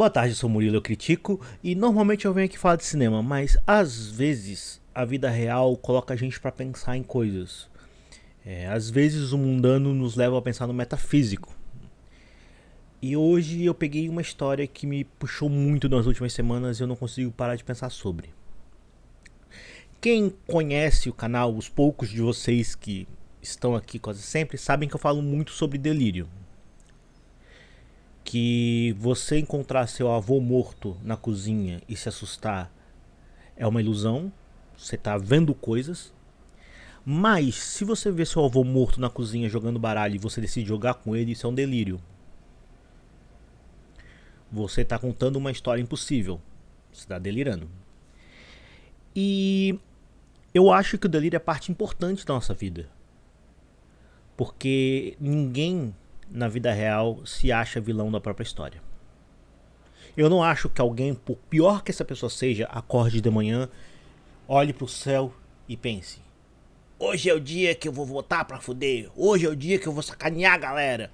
Boa tarde, eu sou o Murilo, eu critico e normalmente eu venho aqui falar de cinema, mas às vezes a vida real coloca a gente pra pensar em coisas. Às vezes o mundano nos leva a pensar no metafísico. E hoje eu peguei uma história que me puxou muito nas últimas semanas e eu não consigo parar de pensar sobre. Quem conhece o canal, os poucos de vocês que estão aqui quase sempre, sabem que eu falo muito sobre delírio. Que você encontrar seu avô morto na cozinha e se assustar é uma ilusão, você tá vendo coisas. Mas se você vê seu avô morto na cozinha jogando baralho e você decide jogar com ele, isso é um delírio. Você tá contando uma história impossível. Você tá delirando. E eu acho que o delírio é parte importante da nossa vida. Porque ninguém na vida real se acha vilão da própria história. Eu não acho que alguém, por pior que essa pessoa seja, acorde de manhã, olhe pro céu e pense: hoje é o dia que eu vou votar pra fuder. Hoje é o dia que eu vou sacanear a galera.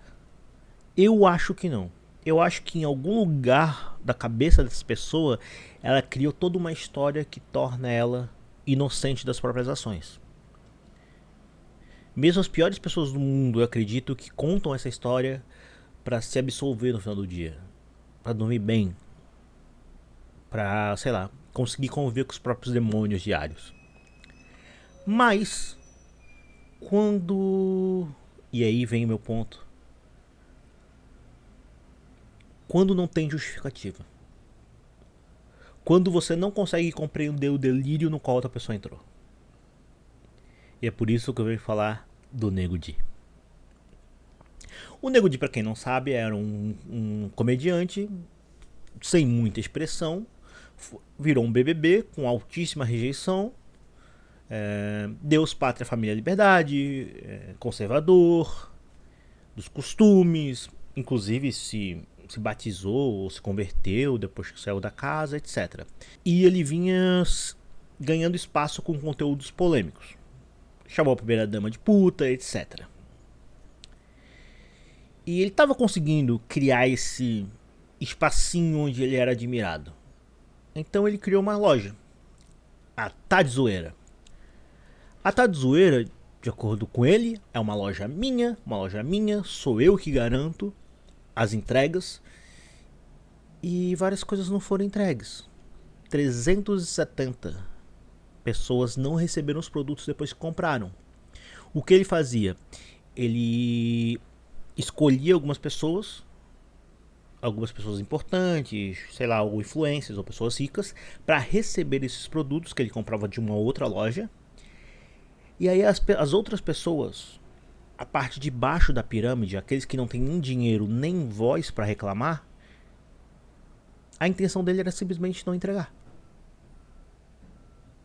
Eu acho que não. Eu acho que em algum lugar da cabeça dessa pessoa, ela criou toda uma história que torna ela inocente das próprias ações. Mesmo as piores pessoas do mundo, eu acredito, que contam essa história pra se absolver no final do dia, pra dormir bem, pra, sei lá, conseguir conviver com os próprios demônios diários. Mas quando, e aí vem o meu ponto, quando não tem justificativa. Quando você não consegue compreender o delírio no qual outra pessoa entrou. E é por isso que eu venho falar do Nego Di. O Nego Di, pra quem não sabe, era um comediante sem muita expressão. Virou um BBB com altíssima rejeição. Deus, Pátria, Família, Liberdade. Conservador. Dos costumes. Inclusive se batizou ou se converteu depois que saiu da casa, etc. E ele vinha ganhando espaço com conteúdos polêmicos. Chamou a primeira dama de puta, etc. E ele estava conseguindo criar esse espacinho onde ele era admirado. Então ele criou uma loja, a Tá de Zoeira. A Tá de Zoeira, de acordo com ele, é uma loja minha, sou eu que garanto as entregas. E várias coisas não foram entregues. 370 pessoas não receberam os produtos depois que compraram. O que ele fazia? Ele escolhia algumas pessoas importantes, sei lá, ou influencers ou pessoas ricas, para receber esses produtos que ele comprava de uma outra loja. E aí as outras pessoas, a parte de baixo da pirâmide, aqueles que não têm nem dinheiro nem voz para reclamar, a intenção dele era simplesmente não entregar.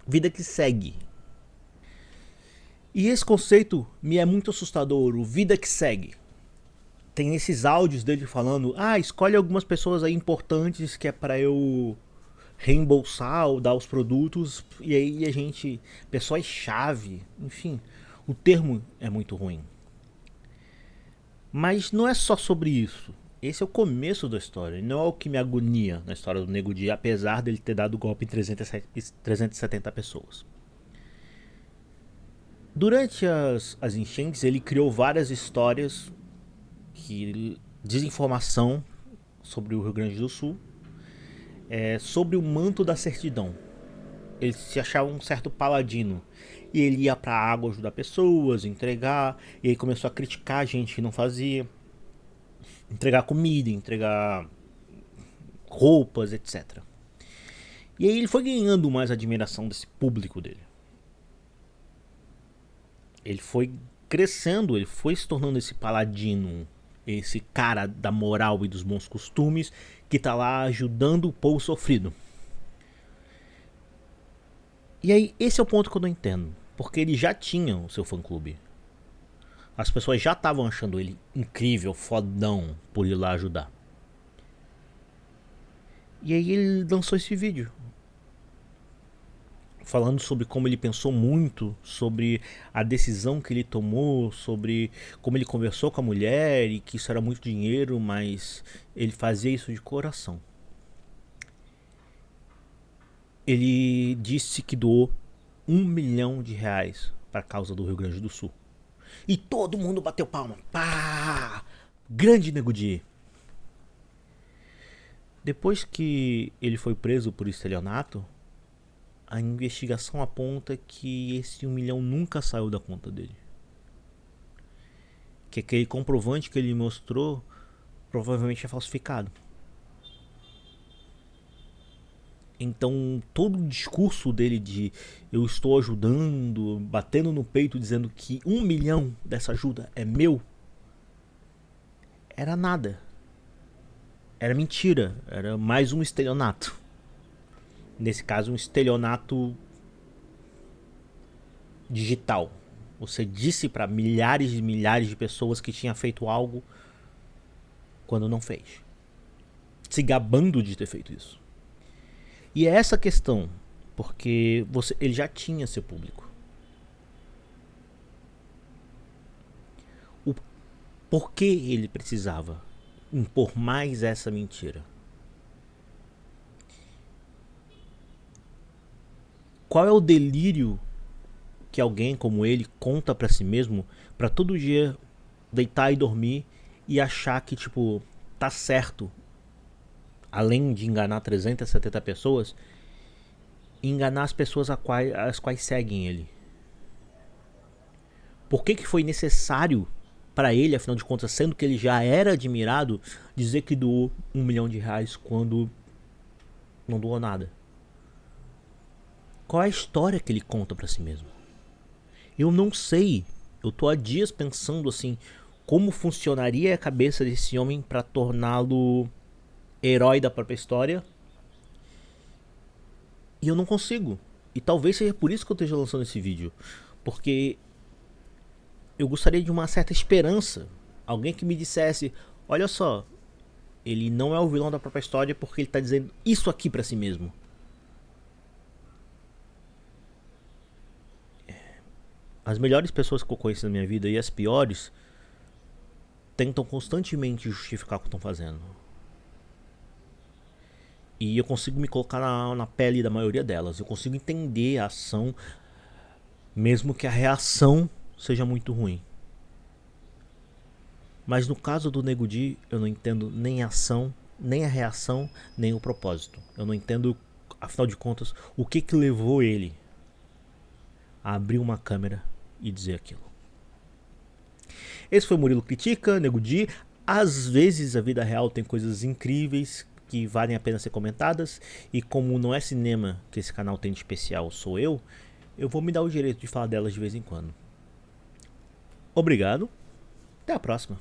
Vida que segue. E esse conceito me é muito assustador, o vida que segue. Tem esses áudios dele falando: escolhe algumas pessoas aí importantes que é pra eu reembolsar ou dar os produtos. E aí a gente, pessoas-chave, enfim, o termo é muito ruim. Mas não é só sobre isso. Esse é o começo da história, não é o que me agonia na história do Nego Di, apesar dele ter dado golpe em 370 pessoas. Durante as enchentes, ele criou várias histórias que desinformação sobre o Rio Grande do Sul, sobre o manto da certidão. Ele se achava um certo paladino. E ele ia pra água ajudar pessoas, entregar, e aí começou a criticar a gente que não fazia. Entregar comida, entregar roupas, etc. E aí ele foi ganhando mais admiração desse público dele. Ele foi crescendo, ele foi se tornando esse paladino, esse cara da moral e dos bons costumes que tá lá ajudando o povo sofrido. E aí esse é o ponto que eu não entendo, porque ele já tinha o seu fã-clube. As pessoas já estavam achando ele incrível, fodão, por ir lá ajudar. E aí ele lançou esse vídeo falando sobre como ele pensou muito, sobre a decisão que ele tomou, sobre como ele conversou com a mulher e que isso era muito dinheiro, mas ele fazia isso de coração. Ele disse que doou R$ 1 milhão para a causa do Rio Grande do Sul. E todo mundo bateu palma. Pá! Grande Nego Di. Depois que ele foi preso por estelionato, a investigação aponta que esse 1 milhão nunca saiu da conta dele. Que aquele comprovante que ele mostrou provavelmente é falsificado. Então todo o discurso dele de eu estou ajudando, batendo no peito, dizendo que 1 milhão dessa ajuda é meu, era nada. Era mentira, era mais um estelionato. Nesse caso, um estelionato digital. Você disse para milhares e milhares de pessoas que tinha feito algo quando não fez, se gabando de ter feito isso. E é essa a questão, porque ele já tinha seu público. Por que ele precisava impor mais essa mentira? Qual é o delírio que alguém como ele conta pra si mesmo pra todo dia deitar e dormir e achar que, tipo, tá certo, além de enganar 370 pessoas, enganar as pessoas as quais seguem ele? Por que foi necessário para ele, afinal de contas, sendo que ele já era admirado, dizer que doou R$ 1 milhão quando não doou nada? Qual é a história que ele conta pra si mesmo? Eu não sei. Eu tô há dias pensando assim, como funcionaria a cabeça desse homem para torná-lo herói da própria história. E eu não consigo. E talvez seja por isso que eu esteja lançando esse vídeo. Porque eu gostaria de uma certa esperança. Alguém que me dissesse, olha só, ele não é o vilão da própria história porque ele tá dizendo isso aqui pra si mesmo. As melhores pessoas que eu conheço na minha vida e as piores tentam constantemente justificar o que estão fazendo. E eu consigo me colocar na pele da maioria delas. Eu consigo entender a ação, mesmo que a reação seja muito ruim. Mas no caso do Nego Di, eu não entendo nem a ação, nem a reação, nem o propósito. Eu não entendo, afinal de contas, o que levou ele a abrir uma câmera e dizer aquilo. Esse foi o Murilo Critica, Nego Di. Às vezes a vida real tem coisas incríveis que valem a pena ser comentadas, e como não é cinema que esse canal tem de especial, sou eu vou me dar o direito de falar delas de vez em quando. Obrigado, até a próxima.